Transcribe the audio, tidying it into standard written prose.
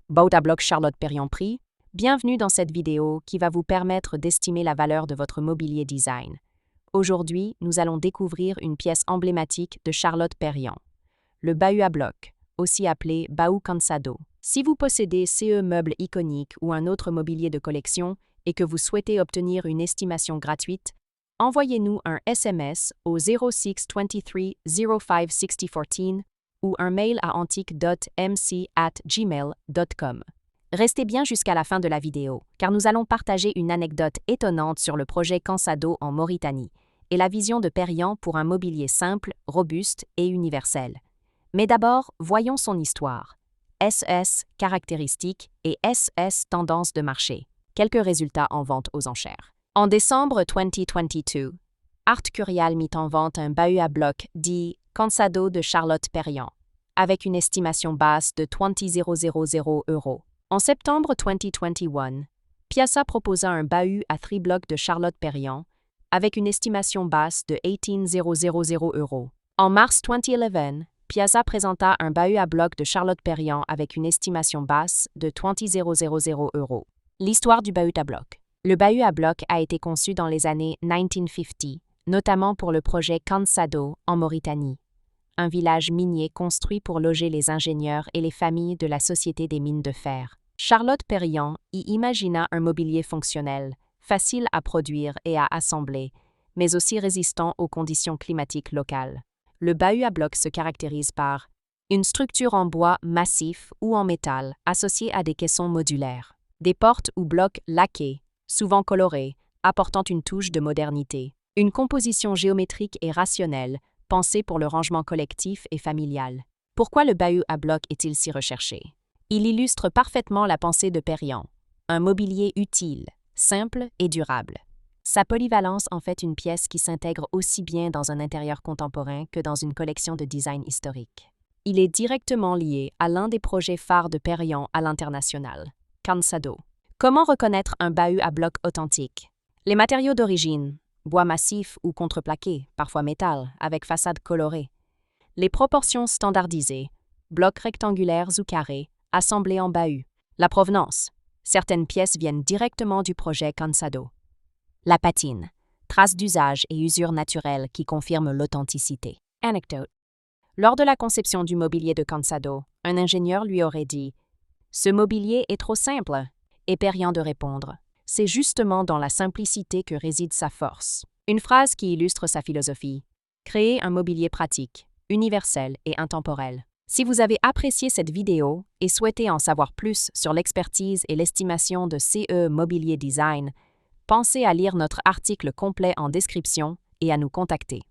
Boat à bloc Charlotte Perriand Prix. Bienvenue dans cette vidéo qui va vous permettre d'estimer la valeur de votre mobilier design. Aujourd'hui, nous allons découvrir une pièce emblématique de Charlotte Perriand, le bahut à bloc, aussi appelé bahut cansado. Si vous possédez ce meuble iconique ou un autre mobilier de collection et que vous souhaitez obtenir une estimation gratuite, envoyez-nous un SMS au 0623 05 6014 ou un mail à antique.mc@gmail.com. Restez bien jusqu'à la fin de la vidéo, car nous allons partager une anecdote étonnante sur le projet Cansado en Mauritanie et la vision de Perriand pour un mobilier simple, robuste et universel. Mais d'abord, voyons son histoire. SS caractéristiques et SS tendance de marché. Quelques résultats en vente aux enchères. En décembre 2022, Art Curial mit en vente un bahut à bloc dit Cansado de Charlotte Perriand, avec une estimation basse de 20,000 €. En septembre 2021, Piazza proposa un bahut à 3 blocs de Charlotte Perriand, avec une estimation basse de 18,000 €. En mars 2011, Piazza présenta un bahut à bloc de Charlotte Perriand avec une estimation basse de 20,000 €. L'histoire du bahut à bloc. Le bahut à bloc a été conçu dans les années 1950, notamment pour le projet Cansado en Mauritanie, un village minier construit pour loger les ingénieurs et les familles de la Société des mines de fer. Charlotte Perriand y imagina un mobilier fonctionnel, facile à produire et à assembler, mais aussi résistant aux conditions climatiques locales. Le bahut à bloc se caractérise par une structure en bois massif ou en métal associée à des caissons modulaires, des portes ou blocs laqués, souvent colorés, apportant une touche de modernité, une composition géométrique et rationnelle, pensée pour le rangement collectif et familial. Pourquoi le bahut à bloc est-il si recherché? Il illustre parfaitement la pensée de Perriand, un mobilier utile, simple et durable. Sa polyvalence en fait une pièce qui s'intègre aussi bien dans un intérieur contemporain que dans une collection de design historique. Il est directement lié à l'un des projets phares de Perriand à l'international, Cansado. Comment reconnaître un bahut à bloc authentique? Les matériaux d'origine, bois massif ou contreplaqué, parfois métal, avec façade colorée. Les proportions standardisées, blocs rectangulaires ou carrés, assemblés en bahut. La provenance. Certaines pièces viennent directement du projet Cansado. La patine. Traces d'usage et usure naturelle qui confirment l'authenticité. Anecdote. Lors de la conception du mobilier de Cansado, un ingénieur lui aurait dit « Ce mobilier est trop simple », et Perriand de répondre « C'est justement dans la simplicité que réside sa force ». Une phrase qui illustre sa philosophie. Créer un mobilier pratique, universel et intemporel. Si vous avez apprécié cette vidéo et souhaitez en savoir plus sur l'expertise et l'estimation de CE Mobilier Design, pensez à lire notre article complet en description et à nous contacter.